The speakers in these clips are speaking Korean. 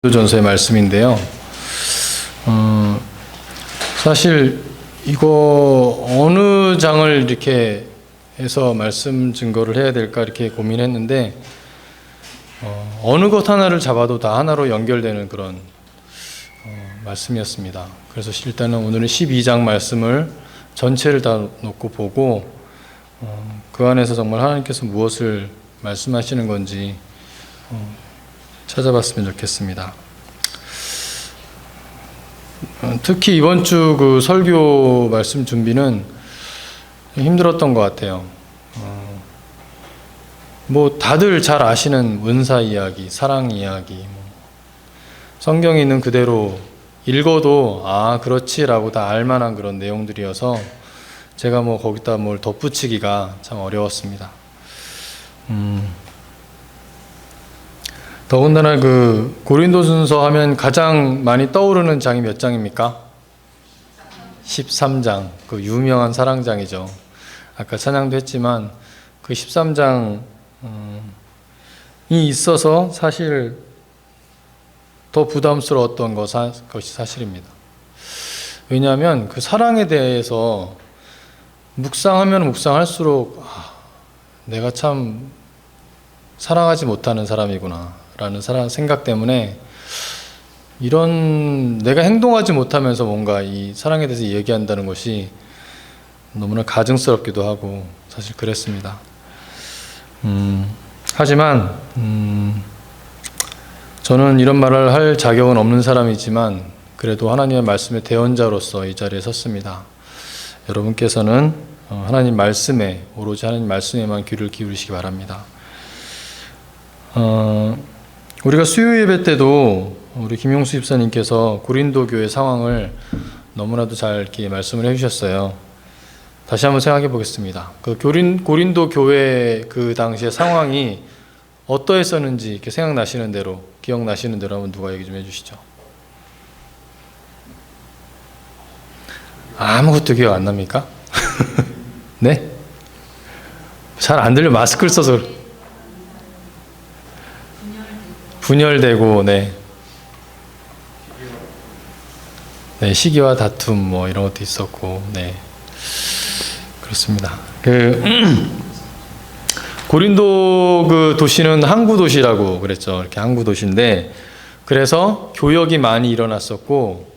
고린도전서의 말씀인데요. 사실 이거 어느 장을 이렇게 해서 말씀 증거를 해야 될까 이렇게 고민했는데 어느 것 하나를 잡아도 다 하나로 연결되는 그런 말씀이었습니다. 그래서 일단은 오늘은 12장 말씀을 전체를 다 놓고 보고 그 안에서 정말 하나님께서 무엇을 말씀하시는 건지 찾아봤으면 좋겠습니다. 특히 이번 주 그 설교 말씀 준비는 힘들었던 것 같아요. 뭐 다들 잘 아시는 은사 이야기, 사랑 이야기, 성경에 있는 그대로 읽어도 아 그렇지라고 다 알만한 그런 내용들이어서 제가 뭐 거기다 뭘 덧붙이기가 참 어려웠습니다. 더군다나 그 고린도전서 하면 가장 많이 떠오르는 장이 몇 장입니까? 13장, 그 유명한 사랑장이죠. 아까 찬양도 했지만 그 13장이 있어서 사실 더 부담스러웠던 것이 사실입니다. 왜냐하면 그 사랑에 대해서 묵상하면 묵상할수록 내가 참 사랑하지 못하는 사람이구나 라는 생각 때문에 이런 내가 행동하지 못하면서 뭔가 이 사랑에 대해서 얘기한다는 것이 너무나 가증스럽기도 하고 사실 그랬습니다. 하지만 저는 이런 말을 할 자격은 없는 사람이지만 그래도 하나님의 말씀의 대언자로서 이 자리에 섰습니다. 여러분께서는 하나님 말씀에 오로지 하나님 말씀에만 귀를 기울이시기 바랍니다. 우리가 수요 예배 때도 우리 김용수 집사님께서 고린도 교회 상황을 너무나도 잘 이렇게 말씀을 해주셨어요. 다시 한번 생각해 보겠습니다. 그 고린도 교회 그 당시의 상황이 어떠했었는지 이렇게 생각나시는 대로, 기억나시는 대로 한번 누가 얘기 좀 해주시죠. 아무것도 기억 안 납니까? 네? 잘 안 들려. 마스크를 써서. 분열되고, 네, 시기와 다툼 뭐 이런 것도 있었고, 네, 그렇습니다. 고린도 그 도시는 항구 도시라고 그랬죠. 이렇게 항구 도시인데, 그래서 교역이 많이 일어났었고,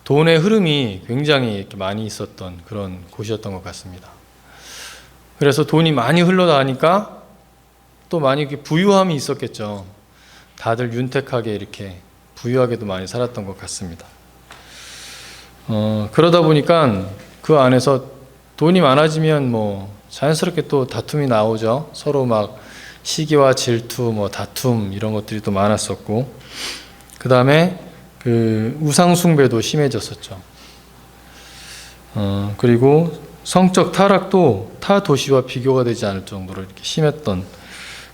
돈의 흐름이 굉장히 이렇게 많이 있었던 그런 곳이었던 것 같습니다. 그래서 돈이 많이 흘러나가니까 또 많이 이렇게 부유함이 있었겠죠. 다들 윤택하게 이렇게 부유하게도 많이 살았던 것 같습니다. 그러다 보니까 그 안에서 돈이 많아지면 뭐 자연스럽게 또 다툼이 나오죠. 서로 막 시기와 질투, 뭐 다툼 이런 것들이 또 많았었고, 그 다음에 그 우상 숭배도 심해졌었죠. 그리고 성적 타락도 타 도시와 비교가 되지 않을 정도로 이렇게 심했던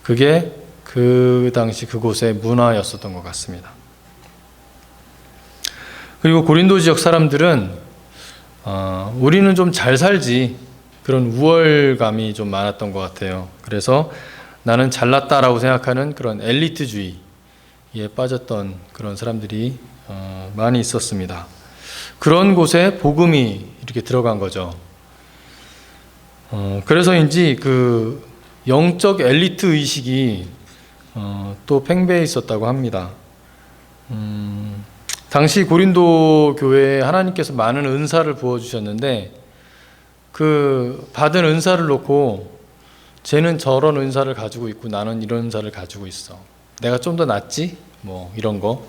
그게 그 당시 그곳의 문화였었던 것 같습니다. 그리고 고린도 지역 사람들은 우리는 좀 잘 살지 그런 우월감이 좀 많았던 것 같아요. 그래서 나는 잘났다라고 생각하는 그런 엘리트주의에 빠졌던 그런 사람들이 많이 있었습니다. 그런 곳에 복음이 이렇게 들어간 거죠. 그래서인지 그 영적 엘리트 의식이 또 팽배해 있었다고 합니다. 당시 고린도 교회에 하나님께서 많은 은사를 부어주셨는데 그 받은 은사를 놓고 쟤는 저런 은사를 가지고 있고 나는 이런 은사를 가지고 있어. 내가 좀 더 낫지? 뭐 이런 거.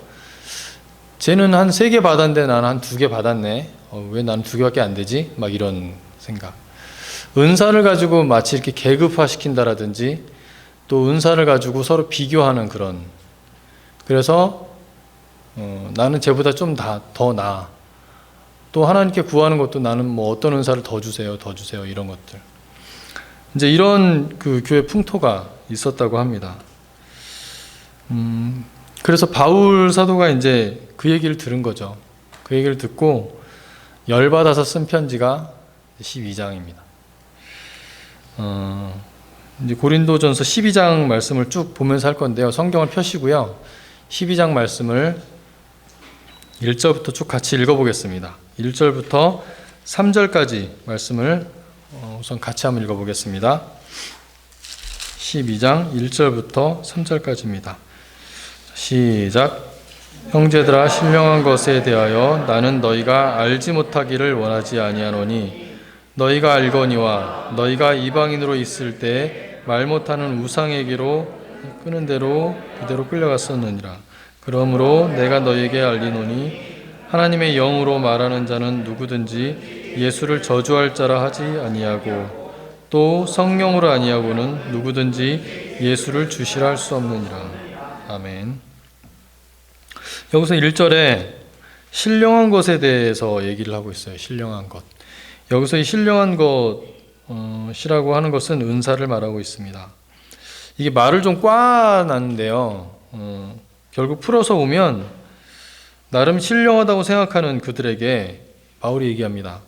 쟤는 한 3개 받았는데 나는 한 2개 받았네. 왜 나는 2개밖에 안 되지? 막 이런 생각. 은사를 가지고 마치 이렇게 계급화시킨다라든지 또 은사를 가지고 서로 비교하는 그런, 그래서 나는 쟤보다 좀 더 나아. 또 하나님께 구하는 것도 나는 뭐 어떤 은사를 더 주세요 이런 것들. 이제 이런 그 교회 풍토가 있었다고 합니다. 그래서 바울 사도가 이제 그 얘기를 들은 거죠. 그 얘기를 듣고 열받아서 쓴 편지가 12장입니다. 이제 고린도전서 12장 말씀을 쭉 보면서 할 건데요. 성경을 펴시고요. 12장 말씀을 1절부터 쭉 같이 읽어보겠습니다. 1절부터 3절까지 말씀을 우선 같이 한번 읽어보겠습니다. 12장 1절부터 3절까지입니다. 시작. 형제들아, 신령한 것에 대하여 나는 너희가 알지 못하기를 원하지 아니하노니 너희가 알거니와 너희가 이방인으로 있을 때 말 못하는 우상에게로 끄는 대로 그대로 끌려갔었느니라. 그러므로 내가 너희에게 알리노니 하나님의 영으로 말하는 자는 누구든지 예수를 저주할 자라 하지 아니하고 또 성령으로 아니하고는 누구든지 예수를 주시라 할 수 없느니라. 아멘. 여기서 1절에 신령한 것에 대해서 얘기를 하고 있어요. 신령한 것. 여기서 이 신령한 것이라고 하는 것은 은사를 말하고 있습니다. 이게 말을 좀 꽈놨는데요. 결국 풀어서 보면 나름 신령하다고 생각하는 그들에게 바울이 얘기합니다.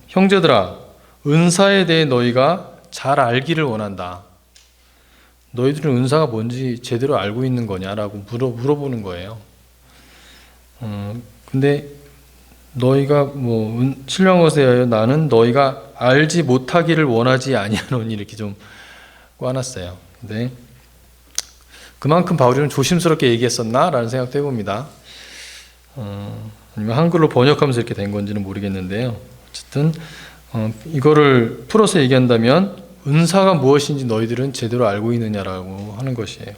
형제들아, 은사에 대해 너희가 잘 알기를 원한다. 너희들은 은사가 뭔지 제대로 알고 있는 거냐라고 물어보는 거예요. 근데 너희가 신령한 것에 대하여 나는 너희가 알지 못하기를 원하지 아니하노니 이렇게 좀 꽈놨어요. 근데 그만큼 바울이 조심스럽게 얘기했었나라는 생각도 해봅니다. 아니면 한글로 번역하면서 이렇게 된 건지는 모르겠는데요. 어쨌든 이거를 풀어서 얘기한다면 은사가 무엇인지 너희들은 제대로 알고 있느냐라고 하는 것이에요.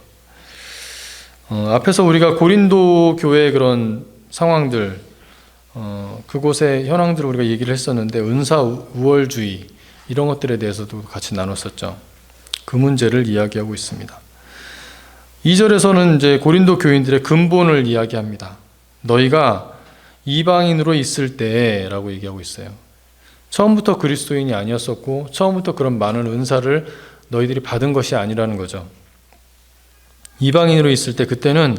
앞에서 우리가 고린도 교회의 그런 상황들, 그곳의 현황들을 우리가 얘기를 했었는데 은사 우월주의 이런 것들에 대해서도 같이 나눴었죠. 그 문제를 이야기하고 있습니다. 2절에서는 이제 고린도 교인들의 근본을 이야기합니다. 너희가 이방인으로 있을 때라고 얘기하고 있어요. 처음부터 그리스도인이 아니었었고 처음부터 그런 많은 은사를 너희들이 받은 것이 아니라는 거죠. 이방인으로 있을 때 그때는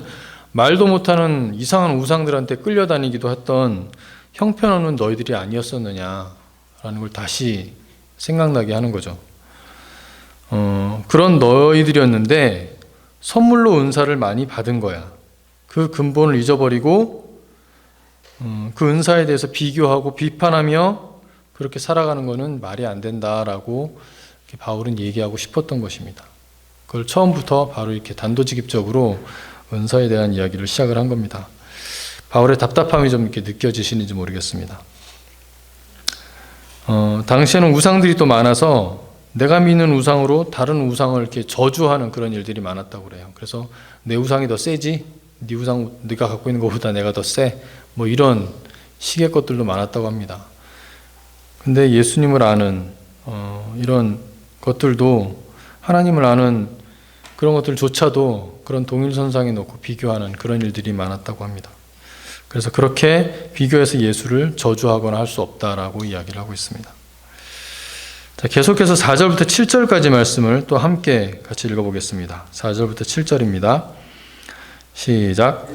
말도 못하는 이상한 우상들한테 끌려다니기도 했던 형편없는 너희들이 아니었었느냐라는 걸 다시 생각나게 하는 거죠. 그런 너희들이었는데 선물로 은사를 많이 받은 거야. 그 근본을 잊어버리고 그 은사에 대해서 비교하고 비판하며 그렇게 살아가는 것은 말이 안 된다라고 바울은 얘기하고 싶었던 것입니다. 그걸 처음부터 바로 이렇게 단도직입적으로 은사에 대한 이야기를 시작을 한 겁니다. 바울의 답답함이 좀 이렇게 느껴지시는지 모르겠습니다. 당시에는 우상들이 또 많아서 내가 믿는 우상으로 다른 우상을 이렇게 저주하는 그런 일들이 많았다고 그래요. 그래서 내 우상이 더 세지, 네 우상 네가 갖고 있는 것보다 내가 더 세, 이런 식의 것들도 많았다고 합니다. 근데 예수님을 아는 이런 것들도 하나님을 아는 그런 것들조차도 그런 동일선상에 놓고 비교하는 그런 일들이 많았다고 합니다. 그래서 그렇게 비교해서 예수를 저주하거나 할 수 없다라고 이야기를 하고 있습니다. 자, 계속해서 4절부터 7절까지 말씀을 또 함께 같이 읽어보겠습니다. 4절부터 7절입니다. 시작.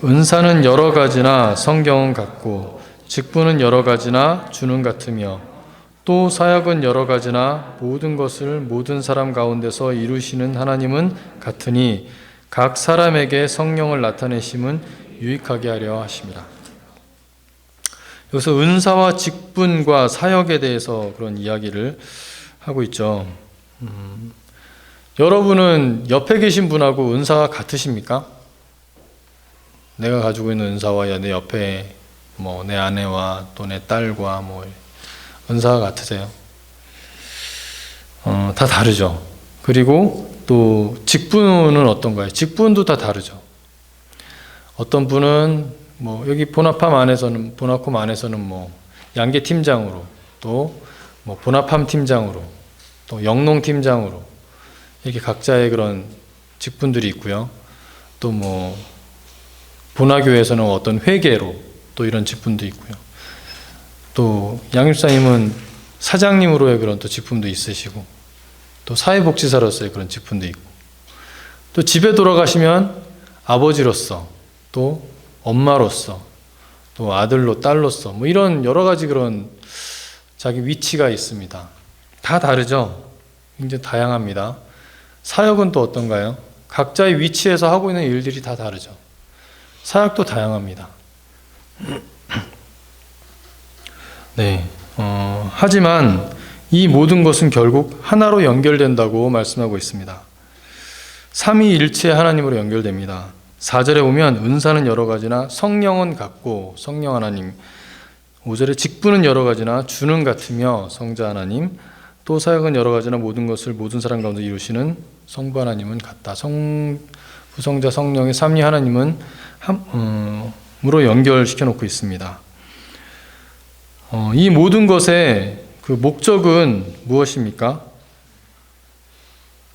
은사는 여러 가지나 성경은 같고 직분은 여러 가지나 주는 같으며 또 사역은 여러 가지나 모든 것을 모든 사람 가운데서 이루시는 하나님은 같으니 각 사람에게 성령을 나타내심은 유익하게 하려 하심이라. 여기서 은사와 직분과 사역에 대해서 그런 이야기를 하고 있죠. 여러분은 옆에 계신 분하고 은사가 같으십니까? 내가 가지고 있는 은사와 내 옆에 내 아내와 또 내 딸과 은사가 같으세요? 다 다르죠. 그리고 또 직분은 어떤가요? 직분도 다 다르죠. 어떤 분은 여기 보나팜 안에서는 양계 팀장으로 또 보나팜 팀장으로 또 영농 팀장으로 이렇게 각자의 그런 직분들이 있고요. 또 보나교에서는 어떤 회계로 또 이런 직분도 있고요. 또 양육사님은 사장님으로의 그런 또 직분도 있으시고 또 사회복지사로서의 그런 직분도 있고 또 집에 돌아가시면 아버지로서 또 엄마로서 또 아들로 딸로서 이런 여러 가지 그런 자기 위치가 있습니다. 다 다르죠. 굉장히 다양합니다. 사역은 또 어떤가요? 각자의 위치에서 하고 있는 일들이 다 다르죠. 사역도 다양합니다. 네, 하지만 이 모든 것은 결국 하나로 연결된다고 말씀하고 있습니다. 삼위일체 하나님으로 연결됩니다. 4절에 보면 은사는 여러 가지나 성령은 같고 성령 하나님, 5절에 직분은 여러 가지나 주는 같으며 성자 하나님, 또 사역은 여러 가지나 모든 것을 모든 사람 가운데 이루시는 성부 하나님은 같다. 부성자 성령의 삼위 하나님은 으로 연결시켜 놓고 있습니다. 이 모든 것의 그 목적은 무엇입니까?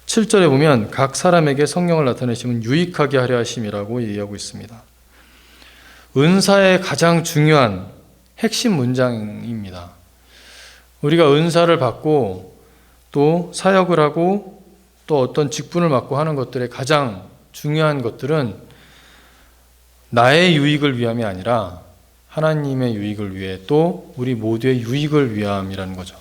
7절에 보면 각 사람에게 성령을 나타내심은 유익하게 하려 하심이라고 얘기하고 있습니다. 은사의 가장 중요한 핵심 문장입니다. 우리가 은사를 받고 또 사역을 하고 또 어떤 직분을 맡고 하는 것들의 가장 중요한 것들은 나의 유익을 위함이 아니라 하나님의 유익을 위해 또 우리 모두의 유익을 위함이라는 거죠.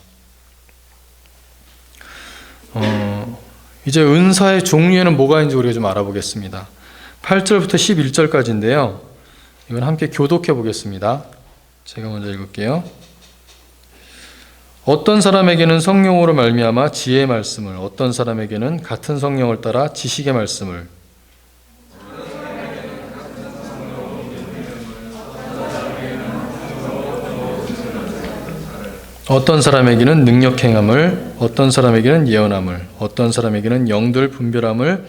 이제 은사의 종류에는 뭐가 있는지 우리가 좀 알아보겠습니다. 8절부터 11절까지인데요. 이건 함께 교독해 보겠습니다. 제가 먼저 읽을게요. 어떤 사람에게는 성령으로 말미암아 지혜의 말씀을, 어떤 사람에게는 같은 성령을 따라 지식의 말씀을, 어떤 사람에게는 능력 행함을, 어떤 사람에게는 예언함을, 어떤 사람에게는 영들 분별함을,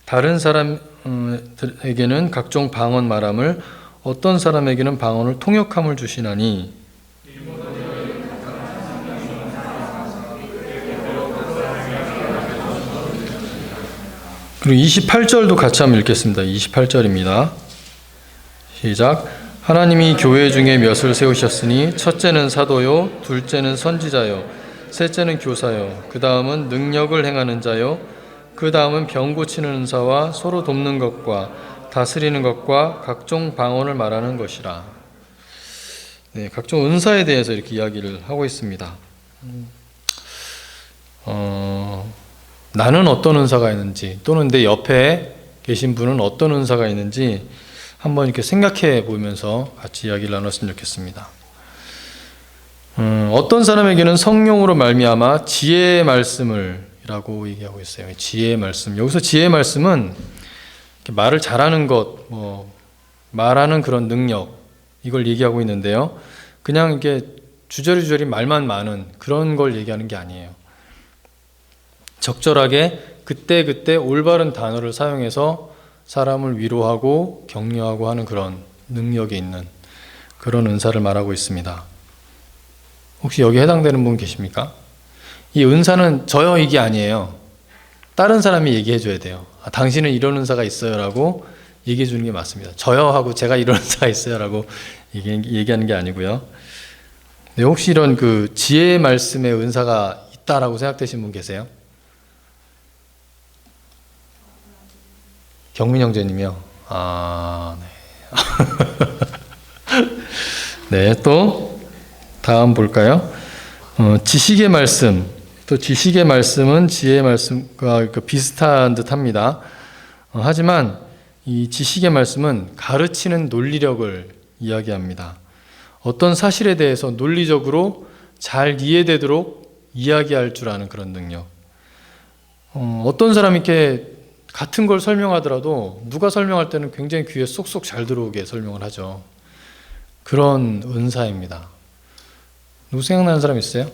다른 사람에게는 각종 방언 말함을, 어떤 사람에게는 방언을 통역함을 주시나니, 그리고 28절도 같이 한번 읽겠습니다. 28절입니다. 시작. 하나님이 교회 중에 몇을 세우셨으니 첫째는 사도요, 둘째는 선지자요, 셋째는 교사요, 그 다음은 능력을 행하는 자요, 그 다음은 병 고치는 은사와 서로 돕는 것과 다스리는 것과 각종 방언을 말하는 것이라. 네, 각종 은사에 대해서 이렇게 이야기를 하고 있습니다. 나는 어떤 은사가 있는지, 또는 내 옆에 계신 분은 어떤 은사가 있는지 한번 이렇게 생각해 보면서 같이 이야기를 나눴으면 좋겠습니다. 어떤 사람에게는 성령으로 말미암아 지혜의 말씀을 라고 얘기하고 있어요. 지혜의 말씀. 여기서 지혜의 말씀은 말을 잘하는 것, 말하는 그런 능력, 이걸 얘기하고 있는데요. 그냥 이게 주저리주저리 말만 많은 그런 걸 얘기하는 게 아니에요. 적절하게 그때그때 올바른 단어를 사용해서 사람을 위로하고 격려하고 하는 그런 능력이 있는 그런 은사를 말하고 있습니다. 혹시 여기 해당되는 분 계십니까? 이 은사는 저요 이게 아니에요. 다른 사람이 얘기해 줘야 돼요. 당신은 이런 은사가 있어요 라고 얘기해 주는 게 맞습니다. 저요 하고 제가 이런 은사가 있어요 라고 얘기하는 게 아니고요. 네, 혹시 이런 그 지혜의 말씀에 은사가 있다라고 생각되시는 분 계세요? 경민 형제님이요. 네. 네, 또 다음 볼까요? 지식의 말씀. 또 지식의 말씀은 지혜의 말씀과 비슷한 듯합니다. 하지만 이 지식의 말씀은 가르치는 논리력을 이야기합니다. 어떤 사실에 대해서 논리적으로 잘 이해되도록 이야기할 줄 아는 그런 능력. 어떤 사람이 이렇게 같은 걸 설명하더라도 누가 설명할 때는 굉장히 귀에 쏙쏙 잘 들어오게 설명을 하죠. 그런 은사입니다. 누구 생각나는 사람 있어요?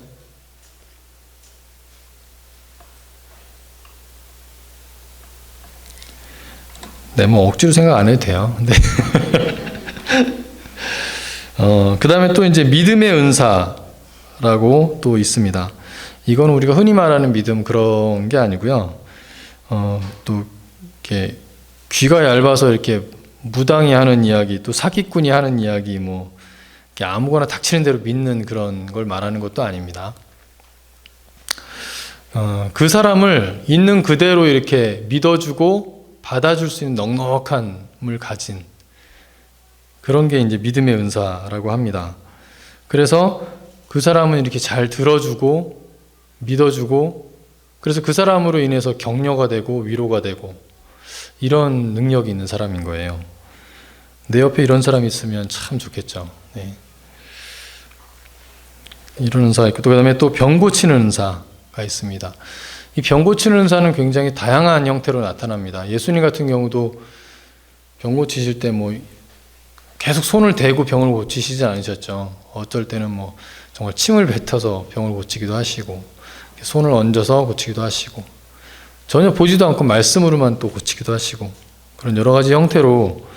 네, 뭐 억지로 생각 안 해도 돼요. 네. 그 다음에 또 이제 믿음의 은사라고 또 있습니다. 이건 우리가 흔히 말하는 믿음 그런 게 아니고요. 또 이렇게 귀가 얇아서 이렇게 무당이 하는 이야기, 또 사기꾼이 하는 이야기, 뭐 이렇게 아무거나 닥치는 대로 믿는 그런 걸 말하는 것도 아닙니다. 그 사람을 있는 그대로 이렇게 믿어주고 받아줄 수 있는 넉넉함을 가진 그런 게 이제 믿음의 은사라고 합니다. 그래서 그 사람은 이렇게 잘 들어주고 믿어주고, 그래서 그 사람으로 인해서 격려가 되고 위로가 되고, 이런 능력이 있는 사람인 거예요. 내 옆에 이런 사람이 있으면 참 좋겠죠. 네. 이런 은사가 있고, 또 그다음에 또 병 고치는 은사가 있습니다. 이 병 고치는 은사는 굉장히 다양한 형태로 나타납니다. 예수님 같은 경우도 병 고치실 때 뭐 계속 손을 대고 병을 고치시지 않으셨죠. 어쩔 때는 뭐 정말 침을 뱉어서 병을 고치기도 하시고, 손을 얹어서 고치기도 하시고, 전혀 보지도 않고 말씀으로만 또 고치기도 하시고, 그런 여러 가지 형태로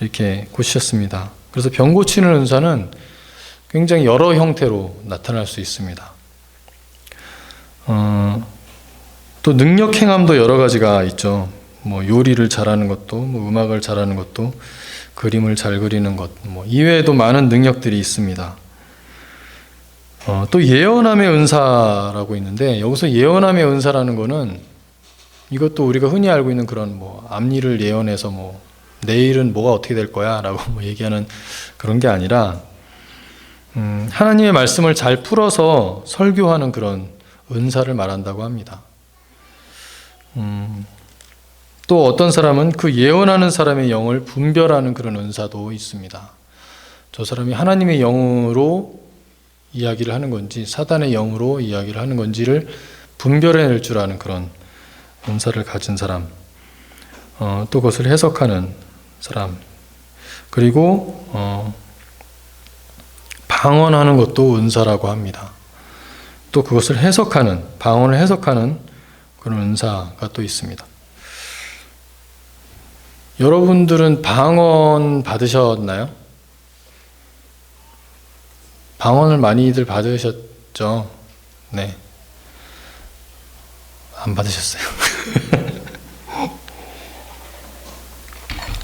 이렇게 고치셨습니다. 그래서 병 고치는 은사는 굉장히 여러 형태로 나타날 수 있습니다. 또 능력 행함도 여러 가지가 있죠. 뭐 요리를 잘하는 것도, 뭐 음악을 잘하는 것도, 그림을 잘 그리는 것, 뭐 이외에도 많은 능력들이 있습니다. 또 예언함의 은사라고 있는데, 여기서 예언함의 은사라는 거는 이것도 우리가 흔히 알고 있는 그런 뭐 앞일을 예언해서 뭐 내일은 뭐가 어떻게 될 거야 라고 뭐 얘기하는 그런 게 아니라, 하나님의 말씀을 잘 풀어서 설교하는 그런 은사를 말한다고 합니다. 또 어떤 사람은 그 예언하는 사람의 영을 분별하는 그런 은사도 있습니다. 저 사람이 하나님의 영으로 이야기를 하는 건지 사단의 영으로 이야기를 하는 건지를 분별해낼 줄 아는 그런 은사를 가진 사람, 또 그것을 해석하는 사람, 그리고 방언하는 것도 은사라고 합니다. 또 그것을 해석하는, 방언을 해석하는 그런 은사가 또 있습니다. 여러분들은 방언 받으셨나요? 방언을 많이들 받으셨죠? 네. 안 받으셨어요.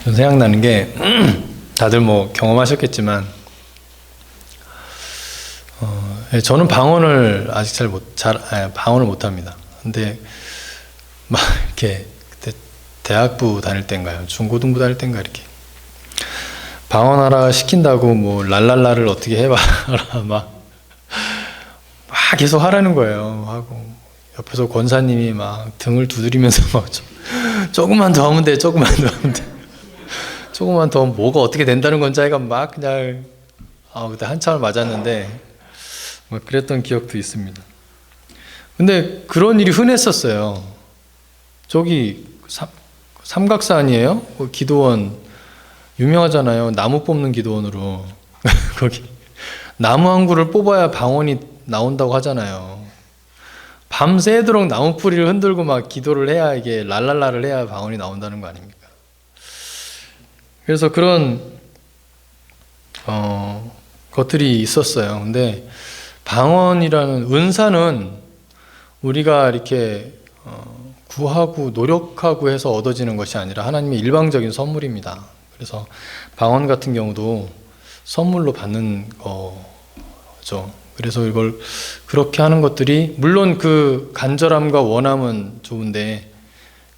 전 생각나는 게, 다들 뭐 경험하셨겠지만, 저는 방언을 아직 방언을 못 합니다. 근데 막 이렇게 그때 대학부 다닐 때인가요? 중고등부 다닐 때인가 이렇게 방언하라 시킨다고 뭐 랄랄라를 어떻게 해봐라 막 계속 하라는 거예요. 하고 옆에서 권사님이 막 등을 두드리면서 막 조금만 더 하면 돼, 조금만 더 하면 돼, 조금만 더 뭐가 어떻게 된다는 건지 아이가 막 그냥 그때 한참을 맞았는데 뭐 그랬던 기억도 있습니다. 근데 그런 일이 흔했었어요. 저기 삼각사 아니에요? 기도원 유명하잖아요. 나무 뽑는 기도원으로 거기 나무 한 그루를 뽑아야 방언이 나온다고 하잖아요. 밤새도록 나무 뿌리를 흔들고 막 기도를 해야, 이게 랄랄라를 해야 방언이 나온다는 거 아닙니까? 그래서 그런 것들이 있었어요. 근데 방언이라는 은사는 우리가 이렇게 구하고 노력하고 해서 얻어지는 것이 아니라 하나님의 일방적인 선물입니다. 그래서 방언 같은 경우도 선물로 받는 거죠. 그래서 이걸 그렇게 하는 것들이, 물론 그 간절함과 원함은 좋은데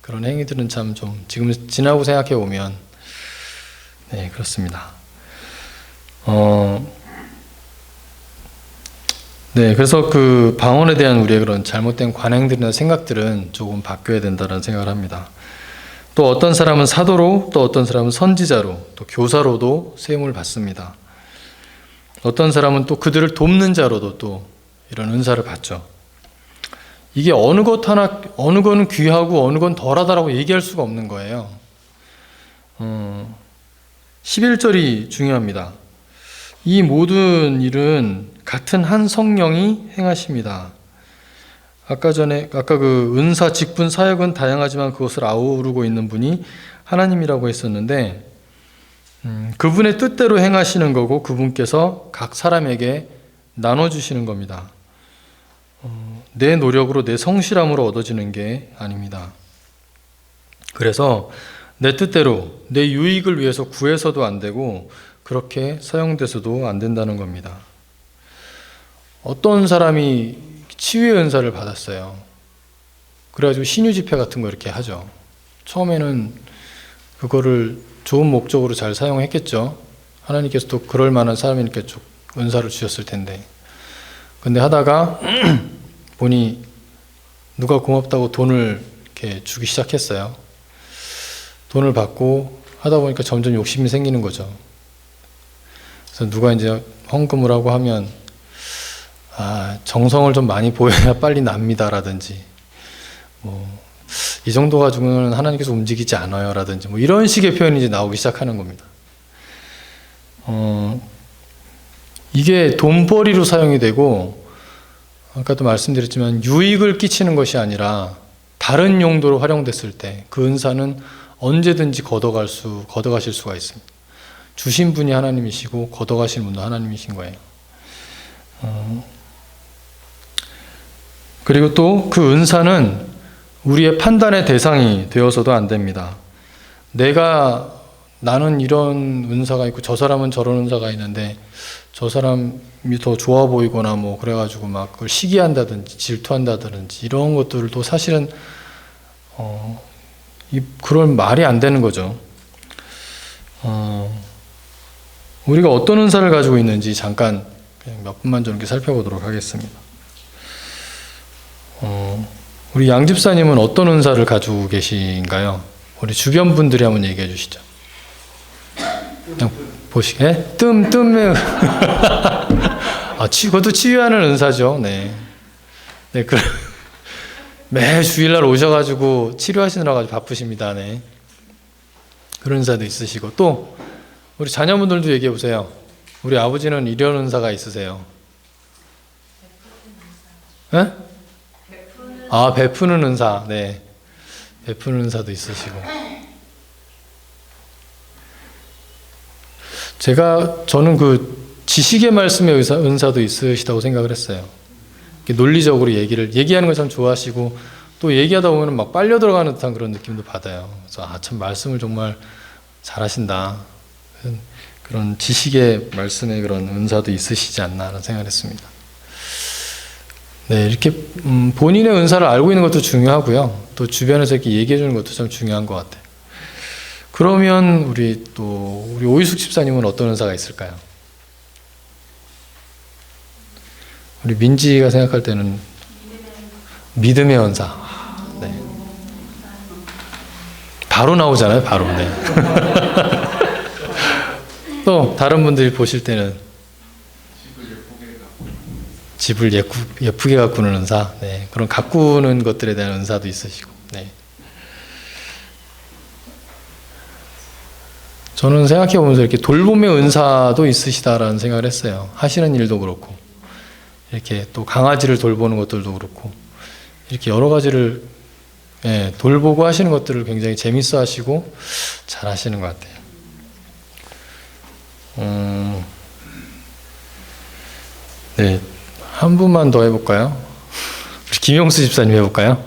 그런 행위들은 참 좀 지금 지나고 생각해 보면 네, 그렇습니다. 네, 그래서 그 방언에 대한 우리의 그런 잘못된 관행들이나 생각들은 조금 바뀌어야 된다는 생각을 합니다. 또 어떤 사람은 사도로, 또 어떤 사람은 선지자로, 또 교사로도 세움을 받습니다. 어떤 사람은 또 그들을 돕는 자로도 또 이런 은사를 받죠. 이게 어느 거는 귀하고 어느 건 덜하다라고 얘기할 수가 없는 거예요. 11절이 중요합니다. 이 모든 일은 같은 한 성령이 행하십니다. 아까 그 은사, 직분, 사역은 다양하지만 그것을 아우르고 있는 분이 하나님이라고 했었는데, 그분의 뜻대로 행하시는 거고 그분께서 각 사람에게 나눠주시는 겁니다. 내 노력으로, 내 성실함으로 얻어지는 게 아닙니다. 그래서 내 뜻대로, 내 유익을 위해서 구해서도 안 되고 그렇게 사용돼서도 안 된다는 겁니다. 어떤 사람이 치유의 은사를 받았어요. 그래가지고 신유 집회 같은 거 이렇게 하죠. 처음에는 그거를 좋은 목적으로 잘 사용했겠죠. 하나님께서 또 그럴 만한 사람이니까 은사를 주셨을 텐데. 근데 하다가 보니 누가 고맙다고 돈을 이렇게 주기 시작했어요. 돈을 받고 하다 보니까 점점 욕심이 생기는 거죠. 그래서 누가 이제 헌금을 하고 하면 정성을 좀 많이 보여야 빨리 납니다라든지 이 정도 가지고는 하나님께서 움직이지 않아요 라든지 이런 식의 표현이 이제 나오기 시작하는 겁니다. 이게 돈벌이로 사용이 되고 아까도 말씀드렸지만 유익을 끼치는 것이 아니라 다른 용도로 활용됐을 때 그 은사는 언제든지 걷어가실 수가 있습니다. 주신 분이 하나님이시고 걷어가실 분도 하나님이신 거예요. 그리고 또 그 은사는 우리의 판단의 대상이 되어서도 안 됩니다. 나는 이런 은사가 있고 저 사람은 저런 은사가 있는데 저 사람이 더 좋아 보이거나 그래가지고 막 그걸 시기한다든지 질투한다든지 이런 것들도 사실은 그런 말이 안 되는 거죠. 우리가 어떤 은사를 가지고 있는지 잠깐 몇 분만 좀 이렇게 살펴보도록 하겠습니다. 우리 양 집사님은 어떤 은사를 가지고 계신가요? 우리 주변 분들이 한번 얘기해 주시죠. 그냥 보시게 뜸에 그것도 치유하는 은사죠. 네. 매 주일날 오셔가지고 치료하시느라 가지고 바쁘십니다. 네. 그런 은사도 있으시고 또 우리 자녀분들도 얘기해 보세요. 우리 아버지는 이런 은사가 있으세요. 네? 베푸는 은사. 네. 베푸는 은사도 있으시고. 저는 그 지식의 말씀의 은사도 있으시다고 생각을 했어요. 논리적으로 얘기하는 걸 참 좋아하시고 또 얘기하다 보면 막 빨려 들어가는 듯한 그런 느낌도 받아요. 그래서 참 말씀을 정말 잘하신다. 그런 지식의 말씀의 그런 은사도 있으시지 않나라는 생각을 했습니다. 네, 이렇게 본인의 은사를 알고 있는 것도 중요하고요. 또 주변에서 이렇게 얘기해 주는 것도 참 중요한 것 같아요. 그러면 우리 오이숙 집사님은 어떤 은사가 있을까요? 우리 민지가 생각할 때는 믿음의 은사. 네. 바로 나오잖아요, 바로. 네. 또 다른 분들이 보실 때는 집을 예쁘게 가꾸는 은사. 네. 그런 가꾸는 것들에 대한 은사도 있으시고. 네. 저는 생각해 보면서 이렇게 돌봄의 은사도 있으시다라는 생각을 했어요. 하시는 일도 그렇고. 이렇게 또 강아지를 돌보는 것들도 그렇고 이렇게 여러 가지를 돌보고 하시는 것들을 굉장히 재밌어 하시고 잘 하시는 것 같아요. 네, 한 분만 더 해볼까요? 우리 김용수 집사님 해볼까요?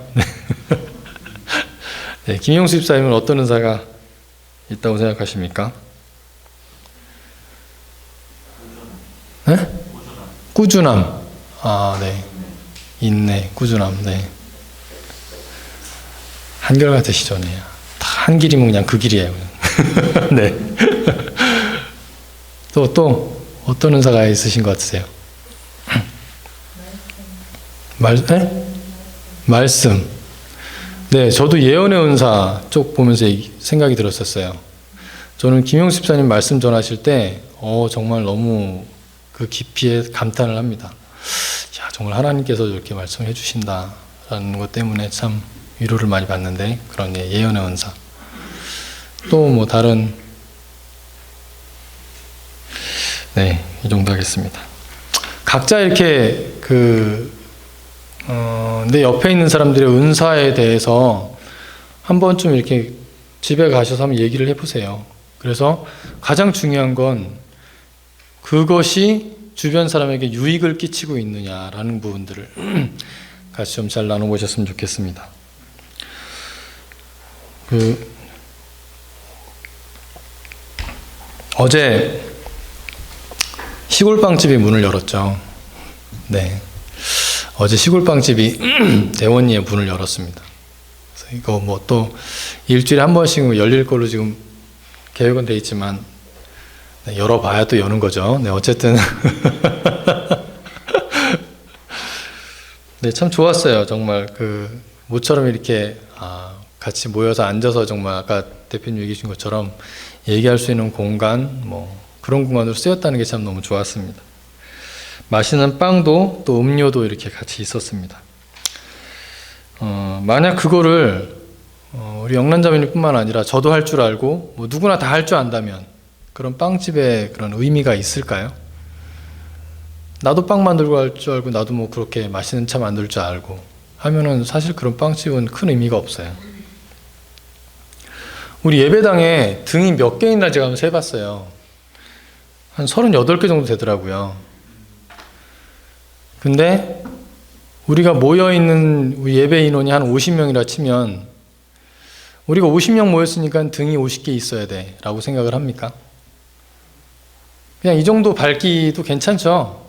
네, 김용수 집사님은 어떤 은사가 있다고 생각하십니까? 네? 꾸준함. 네. 인내, 꾸준함, 네. 한결같으시죠, 네. 다 한 길이면 그냥 그 길이에요. 네. 또, 어떤 은사가 있으신 것 같으세요? 말씀. 네, 저도 예언의 은사 쪽 보면서 생각이 들었었어요. 저는 김용수 집사님 말씀 전하실 때, 정말 너무 그 깊이에 감탄을 합니다. 정말 하나님께서 이렇게 말씀해 주신다라는 것 때문에 참 위로를 많이 받는데 그런 예언의 은사. 또 다른 네, 이 정도 하겠습니다. 각자 이렇게 내 옆에 있는 사람들의 은사에 대해서 한 번쯤 이렇게 집에 가셔서 한번 얘기를 해보세요. 그래서 가장 중요한 건 그것이 주변 사람에게 유익을 끼치고 있느냐라는 부분들을 같이 좀 잘 나눠보셨으면 좋겠습니다. 어제 시골빵집이 문을 열었죠. 네. 어제 시골빵집이 대원리에 문을 열었습니다. 그래서 이거 또 일주일에 한 번씩 열릴 걸로 지금 계획은 돼 있지만 네, 열어봐야 또 여는 거죠. 네, 어쨌든 네, 참 좋았어요. 정말 모처럼 이렇게 같이 모여서 앉아서 정말 아까 대표님 얘기해 주신 것처럼 얘기할 수 있는 공간, 뭐 그런 공간으로 쓰였다는 게 참 너무 좋았습니다. 맛있는 빵도 또 음료도 이렇게 같이 있었습니다. 만약 그거를 우리 영란자매님뿐만 아니라 저도 할 줄 알고 뭐 누구나 다 할 줄 안다면 그런 빵집에 그런 의미가 있을까요? 나도 빵 만들고 할 줄 알고 나도 뭐 그렇게 맛있는 차 만들 줄 알고 하면은 사실 그런 빵집은 큰 의미가 없어요. 우리 예배당에 등이 몇 개인가 제가 한번 세봤어요. 한 38개 정도 되더라고요. 근데 우리가 모여있는 우리 예배 인원이 한 50명이라 치면 우리가 50명 모였으니까 등이 50개 있어야 돼 라고 생각을 합니까? 그냥 이 정도 밝기도 괜찮죠.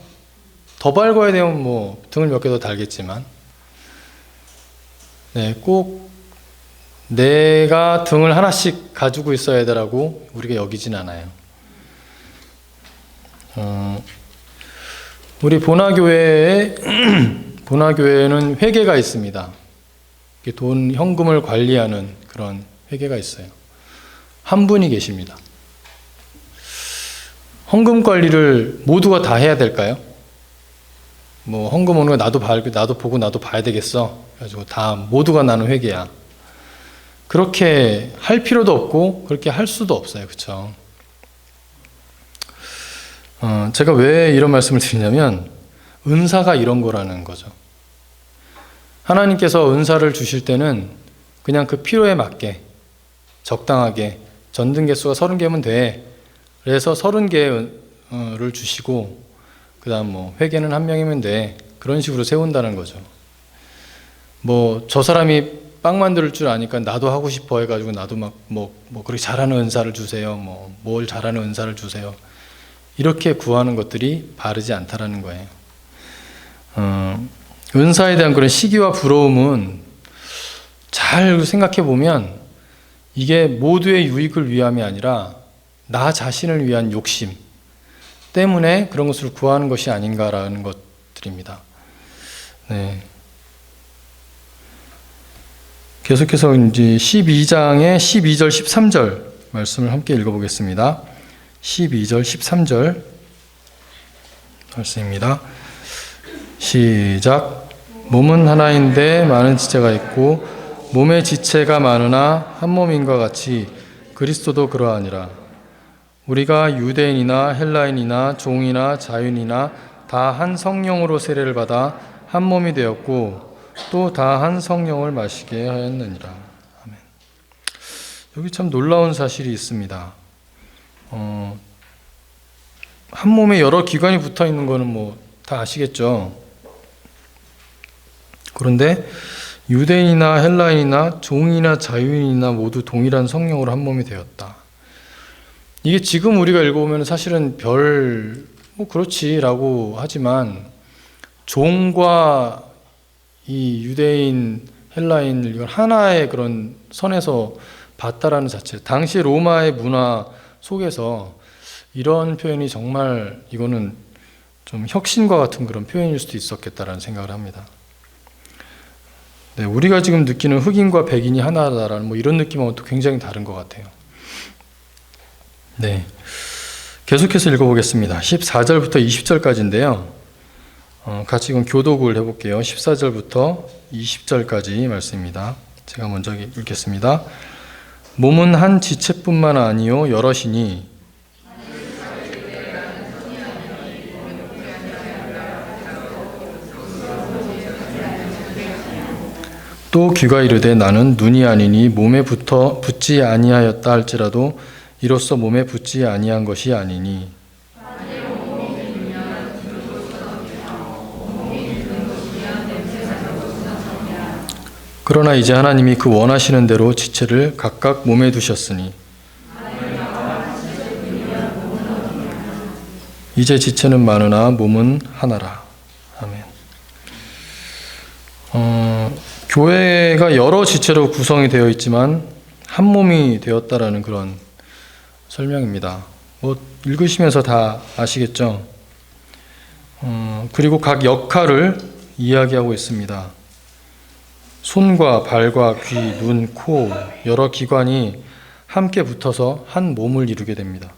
더 밝아야 되면 뭐 등을 몇 개 더 달겠지만 네, 꼭 내가 등을 하나씩 가지고 있어야 되라고 우리가 여기진 않아요. 우리 보나교회에는 회계가 있습니다. 돈, 현금을 관리하는 그런 회계가 있어요. 한 분이 계십니다. 헌금 관리를 모두가 다 해야 될까요? 뭐 헌금 오는 거 나도 보고 나도 봐야 되겠어. 그래가지고 다 모두가 나는 회계야. 그렇게 할 필요도 없고 그렇게 할 수도 없어요. 그렇죠? 제가 왜 이런 말씀을 드리냐면 은사가 이런 거라는 거죠. 하나님께서 은사를 주실 때는 그냥 그 필요에 맞게 적당하게 전등 개수가 30개면 돼. 그래서 30개를 주시고 그 다음 뭐 회계는 한 명이면 돼. 그런 식으로 세운다는 거죠. 뭐 저 사람이 빵 만들 줄 아니까 나도 하고 싶어 해가지고 나도 막 뭐 그렇게 잘하는 은사를 주세요. 뭘 잘하는 은사를 주세요. 이렇게 구하는 것들이 바르지 않다라는 거예요. 은사에 대한 그런 시기와 부러움은 잘 생각해 보면 이게 모두의 유익을 위함이 아니라 나 자신을 위한 욕심 때문에 그런 것을 구하는 것이 아닌가라는 것들입니다. 네. 계속해서 이제 12장의 12절, 13절 말씀을 함께 읽어보겠습니다. 12절, 13절 말씀입니다. 시작. 몸은 하나인데 많은 지체가 있고 몸의 지체가 많으나 한 몸인과 같이 그리스도도 그러하니라. 우리가 유대인이나 헬라인이나 종이나 자유인이나 다 한 성령으로 세례를 받아 한 몸이 되었고 또 다 한 성령을 마시게 하였느니라. 아멘. 여기 참 놀라운 사실이 있습니다. 한 몸에 여러 기관이 붙어 있는 거는 뭐 다 아시겠죠. 그런데 유대인이나 헬라인이나 종이나 자유인이나 모두 동일한 성령으로 한 몸이 되었다. 이게 지금 우리가 읽어보면 사실은 뭐 그렇지라고 하지만 종과 이 유대인, 헬라인 이걸 하나의 그런 선에서 봤다라는 자체, 당시 로마의 문화 속에서 이런 표현이 정말 이거는 좀 혁신과 같은 그런 표현일 수도 있었겠다라는 생각을 합니다. 네, 우리가 지금 느끼는 흑인과 백인이 하나다라는 뭐 이런 느낌하고 또 굉장히 다른 것 같아요. 네, 계속해서 읽어보겠습니다. 14절부터 20절까지인데요. 같이 이건 교독을 해볼게요. 14절부터 20절까지 말씀입니다. 제가 먼저 읽겠습니다. 몸은 한 지체뿐만 아니요 여럿이니 또 귀가 이르되 나는 눈이 아니니 몸에 붙지 아니하였다 할지라도 이로써 몸에 붙지 아니한 것이 아니니 그러나 이제 하나님이 그 원하시는 대로 지체를 각각 몸에 두셨으니 이제 지체는 많으나 몸은 하나라. 아멘. 교회가 여러 지체로 구성이 되어 있지만 한 몸이 되었다라는 그런 설명입니다. 뭐 읽으시면서 다 아시겠죠? 그리고 각 역할을 이야기하고 있습니다. 손과 발과 귀, 눈, 코 여러 기관이 함께 붙어서 한 몸을 이루게 됩니다.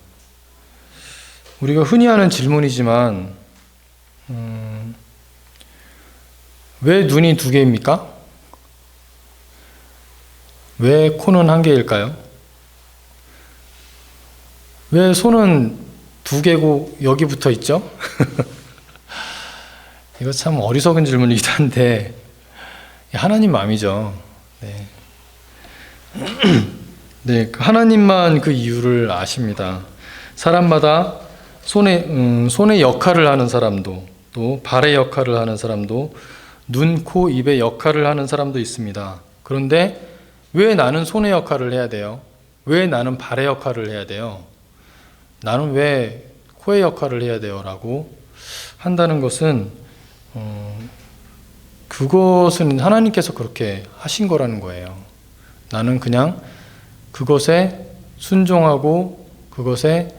우리가 흔히 하는 질문이지만 왜 눈이 두 개입니까? 왜 코는 한 개일까요? 왜 손은 두 개고 여기 붙어 있죠? 이거 참 어리석은 질문이기도 한데 하나님 마음이죠. 네. 네, 하나님만 그 이유를 아십니다. 사람마다 손의 역할을 하는 사람도, 또 발의 역할을 하는 사람도, 눈, 코, 입의 역할을 하는 사람도 있습니다. 그런데 왜 나는 손의 역할을 해야 돼요? 왜 나는 발의 역할을 해야 돼요? 나는 왜 코의 역할을 해야 돼요? 라고 한다는 것은 그것은 하나님께서 그렇게 하신 거라는 거예요. 나는 그냥 그것에 순종하고 그것에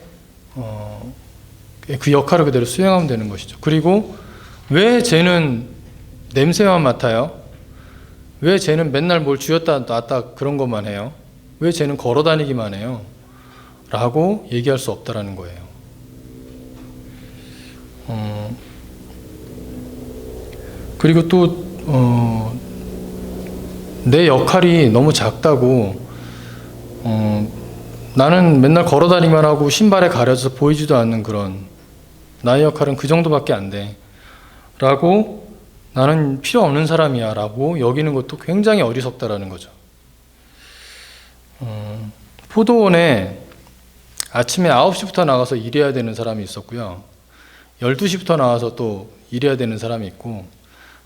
그 역할을 그대로 수행하면 되는 것이죠. 그리고 왜 쟤는 냄새만 맡아요? 왜 쟤는 맨날 뭘 쥐었다 놨다 그런 것만 해요? 왜 쟤는 걸어 다니기만 해요? 라고 얘기할 수 없다라는 거예요. 그리고 또 내 역할이 너무 작다고 나는 맨날 걸어 다니기만 하고 신발에 가려져서 보이지도 않는 그런 나의 역할은 그 정도밖에 안 돼 라고 나는 필요 없는 사람이야 라고 여기는 것도 굉장히 어리석다라는 거죠. 포도원에 아침에 9시부터 나가서 일해야 되는 사람이 있었고요. 12시부터 나와서 또 일해야 되는 사람이 있고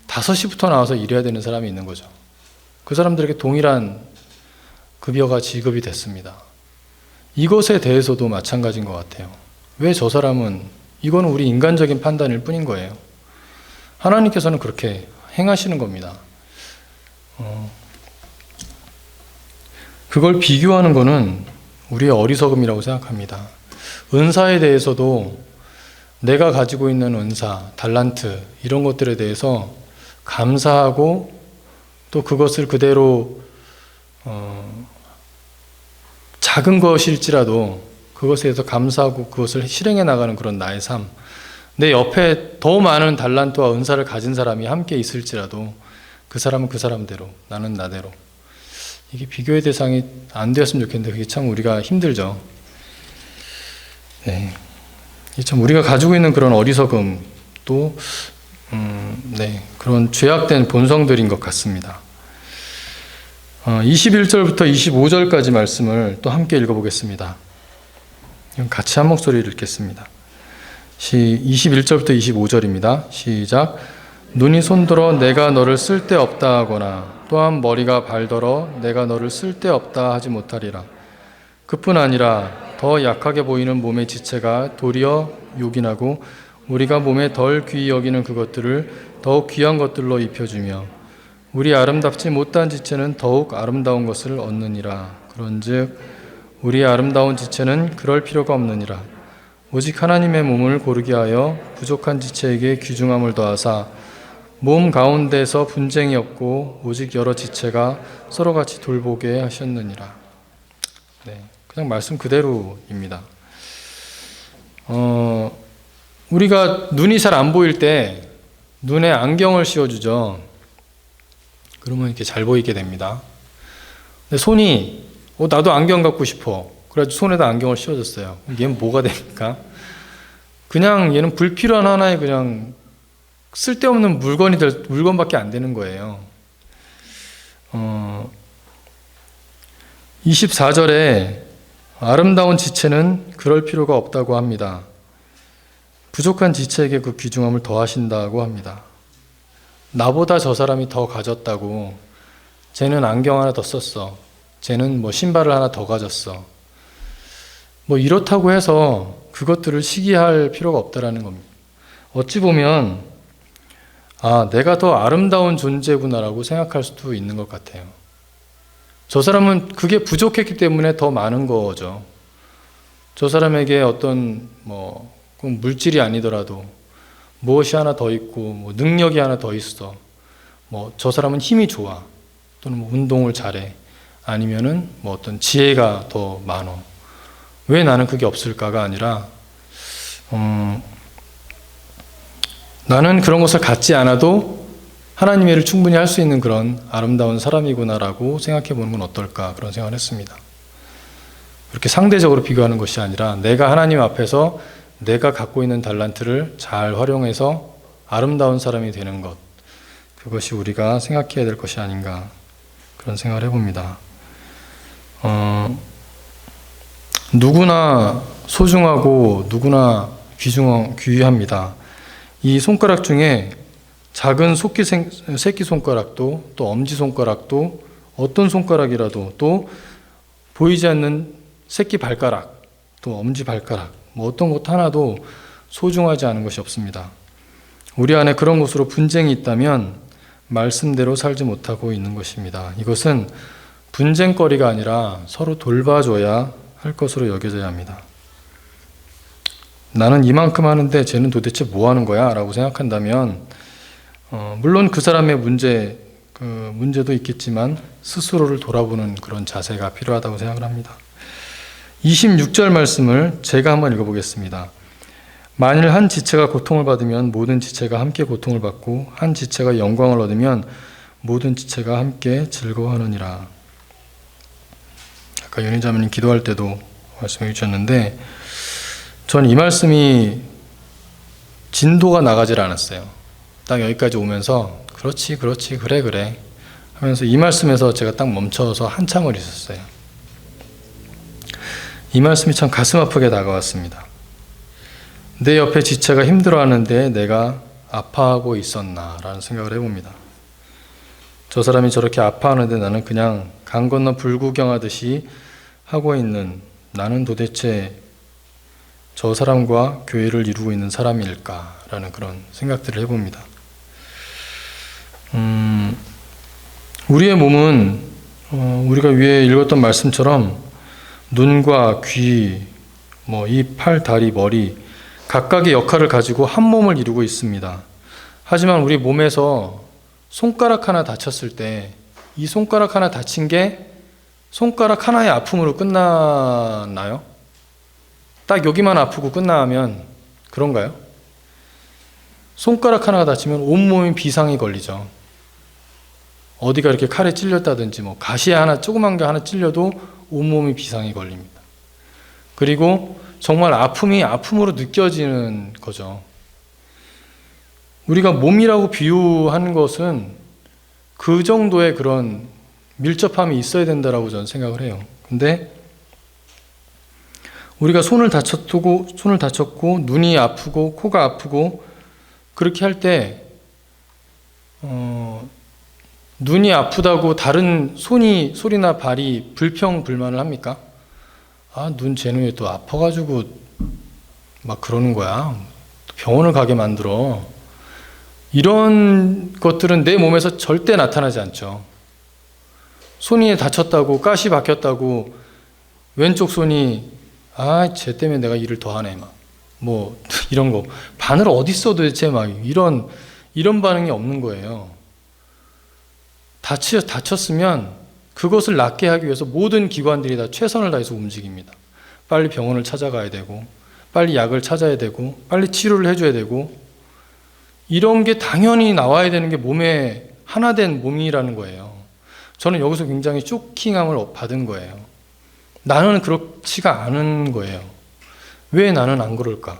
5시부터 나와서 일해야 되는 사람이 있는 거죠. 그 사람들에게 동일한 급여가 지급이 됐습니다. 이것에 대해서도 마찬가지인 것 같아요. 왜 저 사람은, 이거는 우리 인간적인 판단일 뿐인 거예요. 하나님께서는 그렇게 행하시는 겁니다. 그걸 비교하는 거는 우리의 어리석음이라고 생각합니다. 은사에 대해서도 내가 가지고 있는 은사, 달란트 이런 것들에 대해서 감사하고 또 그것을 그대로 작은 것일지라도 그것에 대해서 감사하고 그것을 실행해 나가는 그런 나의 삶, 내 옆에 더 많은 달란트와 은사를 가진 사람이 함께 있을지라도 그 사람은 그 사람대로, 나는 나대로, 이게 비교의 대상이 안 되었으면 좋겠는데 그게 참 우리가 힘들죠. 네, 이게 참 우리가 가지고 있는 그런 어리석음, 또 그런 죄악된 본성들인 것 같습니다. 21절부터 25절까지 말씀을 또 함께 읽어보겠습니다. 같이 한 목소리를 읽겠습니다. 21절부터 25절입니다. 시작. 눈이 손들어 내가 너를 쓸데없다 하거나 또한 머리가 발더러 내가 너를 쓸데없다 하지 못하리라. 그뿐 아니라 더 약하게 보이는 몸의 지체가 도리어 요긴하고 우리가 몸에 덜 귀히 여기는 그것들을 더욱 귀한 것들로 입혀주며 우리 아름답지 못한 지체는 더욱 아름다운 것을 얻느니라. 그런즉 우리의 아름다운 지체는 그럴 필요가 없느니라. 오직 하나님의 몸을 고르게 하여 부족한 지체에게 귀중함을 더하사 몸 가운데서 분쟁이 없고 오직 여러 지체가 서로같이 돌보게 하셨느니라. 네, 그냥 말씀 그대로입니다. 우리가 눈이 잘 안 보일 때 눈에 안경을 씌워주죠. 그러면 이렇게 잘 보이게 됩니다. 근데 손이 나도 안경 갖고 싶어. 그래가지고 손에다 안경을 씌워줬어요. 얘는 뭐가 됩니까? 그냥 얘는 불필요한 하나의 그냥 쓸데없는 물건밖에 안 되는 거예요. 24절에 아름다운 지체는 그럴 필요가 없다고 합니다. 부족한 지체에게 그 귀중함을 더하신다고 합니다. 나보다 저 사람이 더 가졌다고, 쟤는 안경 하나 더 썼어, 쟤는 뭐 신발을 하나 더 가졌어, 뭐 이렇다고 해서 그것들을 시기할 필요가 없다라는 겁니다. 어찌 보면 내가 더 아름다운 존재구나라고 생각할 수도 있는 것 같아요. 저 사람은 그게 부족했기 때문에 더 많은 거죠. 저 사람에게 어떤 꼭 물질이 아니더라도 무엇이 하나 더 있고 능력이 하나 더 있어. 저 사람은 힘이 좋아. 또는 뭐 운동을 잘해, 아니면은 뭐 어떤 지혜가 더 많어. 왜 나는 그게 없을까가 아니라 나는 그런 것을 갖지 않아도 하나님의 일을 충분히 할 수 있는 그런 아름다운 사람이구나라고 생각해 보는 건 어떨까, 그런 생각을 했습니다. 그렇게 상대적으로 비교하는 것이 아니라 내가 하나님 앞에서 내가 갖고 있는 달란트를 잘 활용해서 아름다운 사람이 되는 것, 그것이 우리가 생각해야 될 것이 아닌가, 그런 생각을 해봅니다. 누구나 소중하고 누구나 귀합니다. 이 손가락 중에 작은 새끼손가락도, 또 엄지손가락도, 어떤 손가락이라도, 또 보이지 않는 새끼발가락, 또 엄지발가락, 뭐 어떤 것 하나도 소중하지 않은 것이 없습니다. 우리 안에 그런 것으로 분쟁이 있다면 말씀대로 살지 못하고 있는 것입니다. 이것은 분쟁거리가 아니라 서로 돌봐줘야 할 것으로 여겨져야 합니다. 나는 이만큼 하는데 쟤는 도대체 뭐 하는 거야? 라고 생각한다면 물론 그 사람의 문제도 있겠지만 스스로를 돌아보는 그런 자세가 필요하다고 생각을 합니다. 26절 말씀을 제가 한번 읽어보겠습니다. 만일 한 지체가 고통을 받으면 모든 지체가 함께 고통을 받고 한 지체가 영광을 얻으면 모든 지체가 함께 즐거워하느니라. 아까 연희자매님 기도할 때도 말씀해 주셨는데 전 이 말씀이 진도가 나가질 않았어요. 딱 여기까지 오면서 그렇지 그래 하면서 이 말씀에서 제가 딱 멈춰서 한참을 있었어요. 이 말씀이 참 가슴 아프게 다가왔습니다. 내 옆에 지체가 힘들어하는데 내가 아파하고 있었나 라는 생각을 해봅니다. 저 사람이 저렇게 아파하는데 나는 그냥 강 건너 불구경하듯이 하고 있는, 나는 도대체 저 사람과 교회를 이루고 있는 사람일까라는 그런 생각들을 해봅니다. 우리의 몸은 우리가 위에 읽었던 말씀처럼 눈과 귀, 이 팔, 다리, 머리 각각의 역할을 가지고 한 몸을 이루고 있습니다. 하지만 우리 몸에서 손가락 하나 다쳤을 때 이 손가락 하나 다친 게 손가락 하나의 아픔으로 끝나나요? 딱 여기만 아프고 끝나면 그런가요? 손가락 하나가 다치면 온몸이 비상이 걸리죠. 어디가 이렇게 칼에 찔렸다든지 가시에 하나 조그만 게 하나 찔려도 온몸이 비상이 걸립니다. 그리고 정말 아픔이 아픔으로 느껴지는 거죠. 우리가 몸이라고 비유한 것은 그 정도의 그런 밀접함이 있어야 된다라고 저는 생각을 해요. 근데 우리가 손을 다쳤고 눈이 아프고 코가 아프고 그렇게 할 때 눈이 아프다고 다른 소리나 발이 불평불만을 합니까? 눈 쟤는 왜 또 아파가지고 막 그러는 거야. 병원을 가게 만들어. 이런 것들은 내 몸에서 절대 나타나지 않죠. 손이 다쳤다고, 가시 박혔다고, 왼쪽 손이 쟤 때문에 내가 일을 더 하네, 이런 거. 바늘 어딨어 도대체, 이런 반응이 없는 거예요. 다쳤으면 그것을 낫게 하기 위해서 모든 기관들이 다 최선을 다해서 움직입니다. 빨리 병원을 찾아가야 되고, 빨리 약을 찾아야 되고, 빨리 치료를 해줘야 되고, 이런 게 당연히 나와야 되는 게 몸에 하나 된 몸이라는 거예요. 저는 여기서 굉장히 쇼킹함을 받은 거예요. 나는 그렇지가 않은 거예요. 왜 나는 안 그럴까?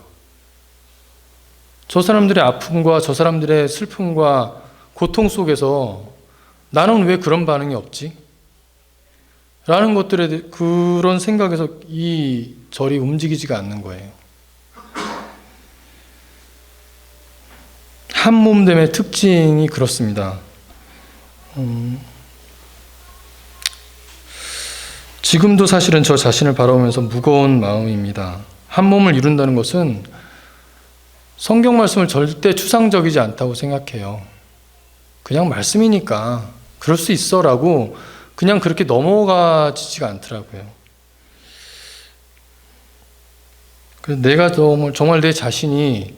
저 사람들의 아픔과 저 사람들의 슬픔과 고통 속에서 나는 왜 그런 반응이 없지? 라는 것들에 대해 그런 생각에서 이 절이 움직이지가 않는 거예요. 한 몸됨의 특징이 그렇습니다. 지금도 사실은 저 자신을 바라보면서 무거운 마음입니다. 한 몸을 이룬다는 것은 성경 말씀을 절대 추상적이지 않다고 생각해요. 그냥 말씀이니까 그럴 수 있어라고 그냥 그렇게 넘어가지가 않더라고요. 그래서 내가 정말 내 자신이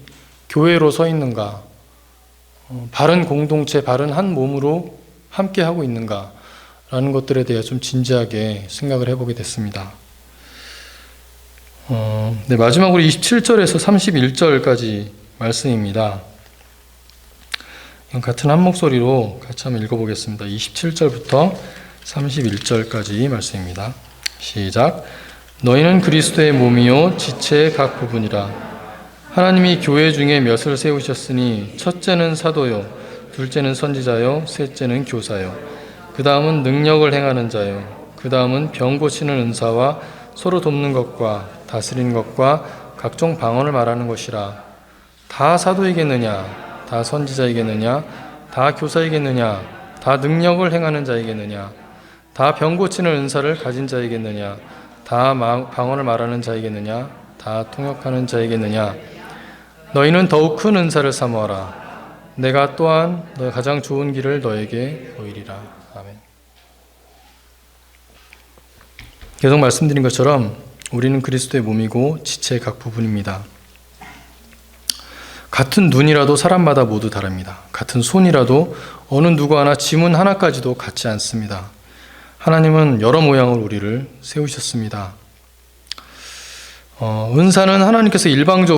교회로 서 있는가, 바른 공동체, 바른 한 몸으로 함께 하고 있는가, 라는 것들에 대해 좀 진지하게 생각을 해보게 됐습니다. 네, 마지막으로 27절에서 31절까지 말씀입니다. 같은 한 목소리로 같이 한번 읽어보겠습니다. 27절부터 31절까지 말씀입니다. 시작. 너희는 그리스도의 몸이요 지체의 각 부분이라. 하나님이 교회 중에 몇을 세우셨으니 첫째는 사도요, 둘째는 선지자요, 셋째는 교사요, 그 다음은 능력을 행하는 자요, 그 다음은 병 고치는 은사와 서로 돕는 것과 다스리는 것과 각종 방언을 말하는 것이라. 다 사도이겠느냐? 다 선지자이겠느냐? 다 교사이겠느냐? 다 능력을 행하는 자이겠느냐? 다 병 고치는 은사를 가진 자이겠느냐? 다 방언을 말하는 자이겠느냐? 다 통역하는 자이겠느냐? 너희는 더욱 큰 은사를 사모하라. 내가 또한 너 가장 좋은 길을 너에게 보이리라. 아멘. 계속 말씀드린 것처럼 우리는 그리스도의 몸이고 지체의 각 부분입니다. 같은 눈이라도 사람마다 모두 다릅니다. 같은 손이라도 어느 누구 하나 지문 하나까지도 같지 않습니다. 하나님은 여러 모양으로 우리를 세우셨습니다. 은사는 하나님께서 일방적으로